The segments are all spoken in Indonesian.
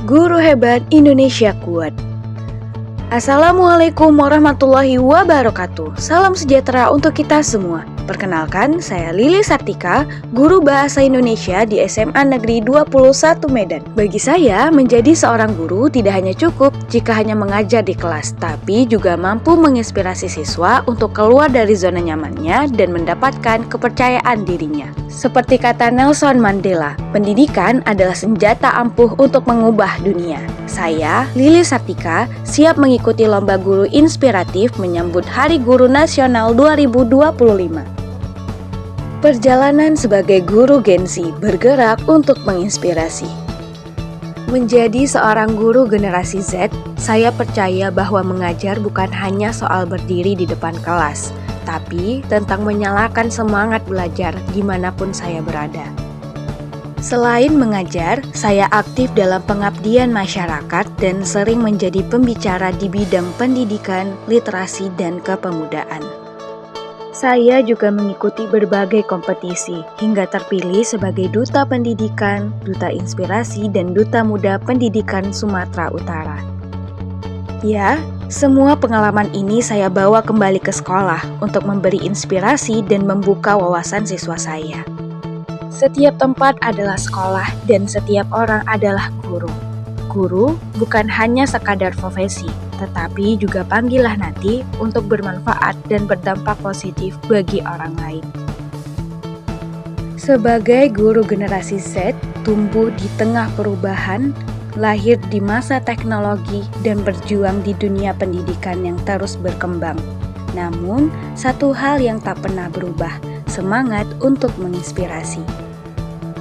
Guru hebat Indonesia kuat. Assalamualaikum warahmatullahi wabarakatuh. Salam sejahtera untuk kita semua. Perkenalkan, saya Lili Sartika, guru bahasa Indonesia di SMA Negeri 21 Medan. Bagi saya, menjadi seorang guru tidak hanya cukup jika hanya mengajar di kelas, tapi juga mampu menginspirasi siswa untuk keluar dari zona nyamannya dan mendapatkan kepercayaan dirinya. Seperti kata Nelson Mandela, pendidikan adalah senjata ampuh untuk mengubah dunia. Saya, Lili Sartika, siap mengikuti lomba guru inspiratif menyambut Hari Guru Nasional 2025. Perjalanan sebagai guru Gen Z bergerak untuk menginspirasi. Menjadi seorang guru generasi Z, saya percaya bahwa mengajar bukan hanya soal berdiri di depan kelas, tapi tentang menyalakan semangat belajar dimanapun saya berada. Selain mengajar, saya aktif dalam pengabdian masyarakat dan sering menjadi pembicara di bidang pendidikan, literasi, dan kepemudaan. Saya juga mengikuti berbagai kompetisi hingga terpilih sebagai Duta Pendidikan, Duta Inspirasi, dan Duta Muda Pendidikan Sumatera Utara. Ya, semua pengalaman ini saya bawa kembali ke sekolah untuk memberi inspirasi dan membuka wawasan siswa saya. Setiap tempat adalah sekolah dan setiap orang adalah guru. Guru bukan hanya sekadar profesi, tetapi juga panggilan hati untuk bermanfaat dan berdampak positif bagi orang lain. Sebagai guru generasi Z, tumbuh di tengah perubahan, lahir di masa teknologi dan berjuang di dunia pendidikan yang terus berkembang. Namun, satu hal yang tak pernah berubah, semangat untuk menginspirasi.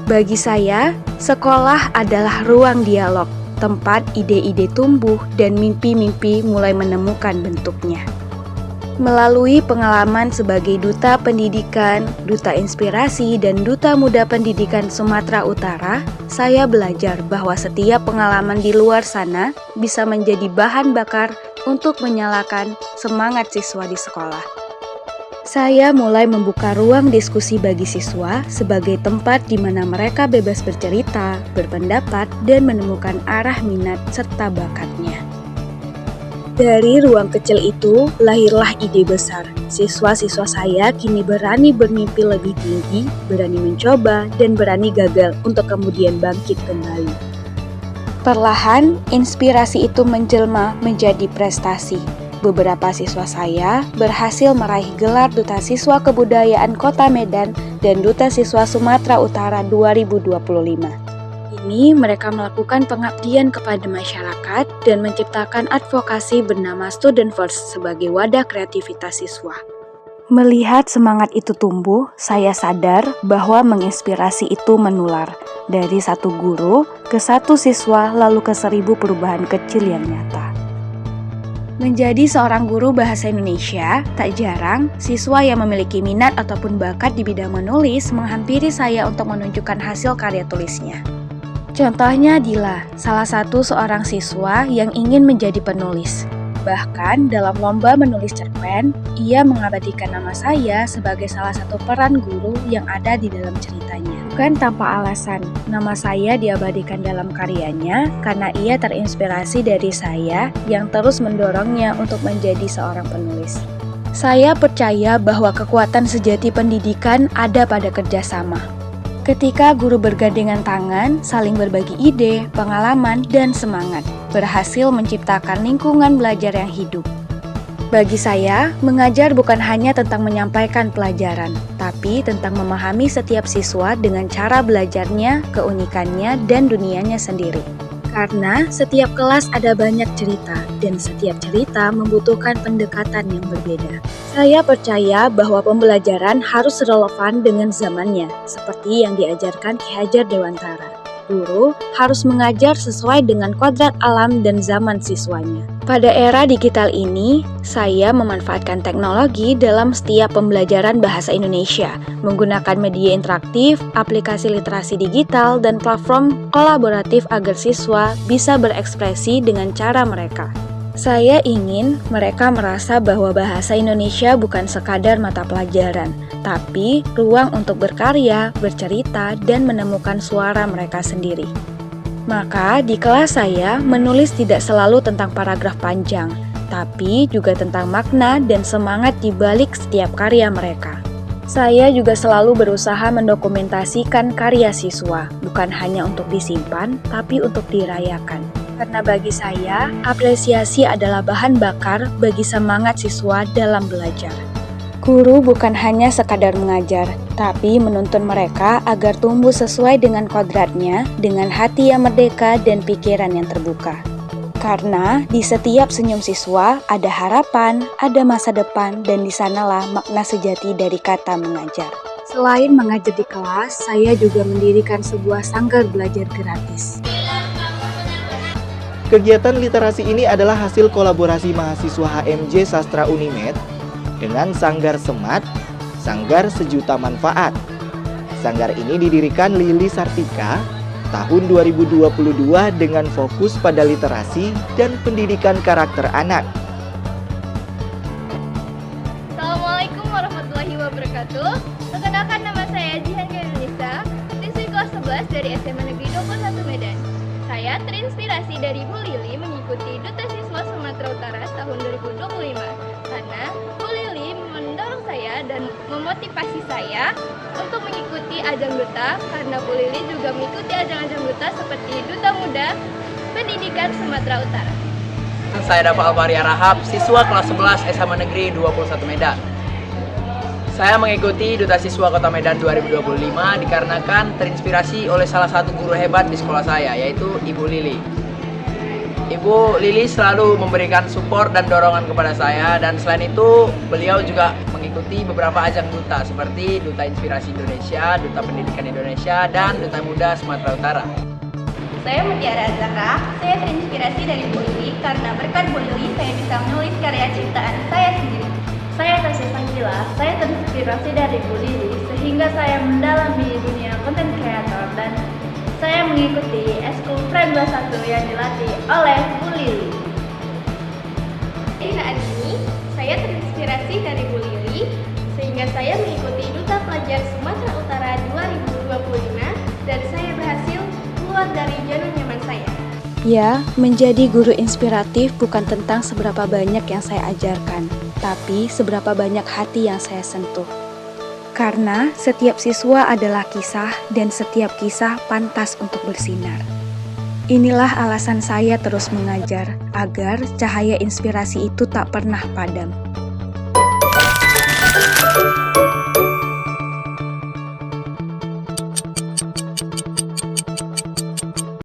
Bagi saya, sekolah adalah ruang dialog, tempat ide-ide tumbuh dan mimpi-mimpi mulai menemukan bentuknya. Melalui pengalaman sebagai Duta Pendidikan, Duta Inspirasi, dan Duta Muda Pendidikan Sumatera Utara, saya belajar bahwa setiap pengalaman di luar sana bisa menjadi bahan bakar untuk menyalakan semangat siswa di sekolah. Saya mulai membuka ruang diskusi bagi siswa sebagai tempat di mana mereka bebas bercerita, berpendapat, dan menemukan arah minat serta bakatnya. Dari ruang kecil itu, lahirlah ide besar. Siswa-siswa saya kini berani bermimpi lebih tinggi, berani mencoba, dan berani gagal untuk kemudian bangkit kembali. Perlahan, inspirasi itu menjelma menjadi prestasi. Beberapa siswa saya berhasil meraih gelar Duta Siswa Kebudayaan Kota Medan dan Duta Siswa Sumatera Utara 2025. Ini mereka melakukan pengabdian kepada masyarakat dan menciptakan advokasi bernama Student First sebagai wadah kreativitas siswa. Melihat semangat itu tumbuh, saya sadar bahwa menginspirasi itu menular dari satu guru ke satu siswa lalu ke 1000 perubahan kecil yang nyata. Menjadi seorang guru bahasa Indonesia, tak jarang siswa yang memiliki minat ataupun bakat di bidang menulis menghampiri saya untuk menunjukkan hasil karya tulisnya. Contohnya Dila, salah satu seorang siswa yang ingin menjadi penulis. Bahkan dalam lomba menulis cerpen, ia mengabadikan nama saya sebagai salah satu peran guru yang ada di dalam ceritanya. Bukan tanpa alasan, nama saya diabadikan dalam karyanya karena ia terinspirasi dari saya yang terus mendorongnya untuk menjadi seorang penulis. Saya percaya bahwa kekuatan sejati pendidikan ada pada kerjasama. Ketika guru bergandengan tangan, saling berbagi ide, pengalaman, dan semangat, berhasil menciptakan lingkungan belajar yang hidup. Bagi saya, mengajar bukan hanya tentang menyampaikan pelajaran, tapi tentang memahami setiap siswa dengan cara belajarnya, keunikannya, dan dunianya sendiri. Karena setiap kelas ada banyak cerita, dan setiap cerita membutuhkan pendekatan yang berbeda. Saya percaya bahwa pembelajaran harus relevan dengan zamannya, seperti yang diajarkan Ki Hajar Dewantara. Guru harus mengajar sesuai dengan kodrat alam dan zaman siswanya. Pada era digital ini, saya memanfaatkan teknologi dalam setiap pembelajaran bahasa Indonesia, menggunakan media interaktif, aplikasi literasi digital, dan platform kolaboratif agar siswa bisa berekspresi dengan cara mereka. Saya ingin mereka merasa bahwa bahasa Indonesia bukan sekadar mata pelajaran, tapi ruang untuk berkarya, bercerita, dan menemukan suara mereka sendiri. Maka di kelas saya menulis tidak selalu tentang paragraf panjang, tapi juga tentang makna dan semangat di balik setiap karya mereka. Saya juga selalu berusaha mendokumentasikan karya siswa, bukan hanya untuk disimpan, tapi untuk dirayakan. Karena bagi saya, apresiasi adalah bahan bakar bagi semangat siswa dalam belajar. Guru bukan hanya sekadar mengajar, tapi menuntun mereka agar tumbuh sesuai dengan kodratnya, dengan hati yang merdeka dan pikiran yang terbuka. Karena di setiap senyum siswa ada harapan, ada masa depan, dan di sanalah makna sejati dari kata mengajar. Selain mengajar di kelas, saya juga mendirikan sebuah sanggar belajar gratis. Kegiatan literasi ini adalah hasil kolaborasi mahasiswa HMJ Sastra Unimed dengan Sanggar Semat, Sanggar Sejuta Manfaat. Sanggar ini didirikan Lili Sartika tahun 2022 dengan fokus pada literasi dan pendidikan karakter anak. Assalamualaikum warahmatullahi wabarakatuh. Perkenalkan, nama saya Jihan Nisa, siswi kelas 11 dari SMA Negeri 21 Medan. Saya terinspirasi dari Bu Lili mengikuti Duta Siswa Sumatera Utara tahun 2025 karena Bu Lili mendorong saya dan memotivasi saya untuk mengikuti ajang duta, karena Bu Lili juga mengikuti ajang-ajang duta seperti Duta Muda Pendidikan Sumatera Utara. Saya Dafa Alvaria Rahab, siswa kelas 11 SMA Negeri 21 Medan. Saya mengikuti Duta Siswa Kota Medan 2025 dikarenakan terinspirasi oleh salah satu guru hebat di sekolah saya, yaitu Ibu Lili. Ibu Lili selalu memberikan support dan dorongan kepada saya, dan selain itu beliau juga mengikuti beberapa ajang duta seperti Duta Inspirasi Indonesia, Duta Pendidikan Indonesia, dan Duta Muda Sumatera Utara. Saya Mutiara Zahra, saya terinspirasi dari Bu Lili karena berkat Bu Lili saya bisa menulis karya ciptaan saya sendiri. Saya Tasya Sangkila, saya terinspirasi dari Bu Lili sehingga saya mendalami dunia konten kreator dan saya mengikuti Eskul Friend 21 yang dilatih oleh Bu Lili. Saat ini, saya terinspirasi dari Bu Lili sehingga saya mengikuti Duta Pelajar Sumatera Utara 2025 dan saya berhasil keluar dari zona nyaman saya. Ya, menjadi guru inspiratif bukan tentang seberapa banyak yang saya ajarkan, tapi seberapa banyak hati yang saya sentuh. Karena setiap siswa adalah kisah dan setiap kisah pantas untuk bersinar. Inilah alasan saya terus mengajar, agar cahaya inspirasi itu tak pernah padam.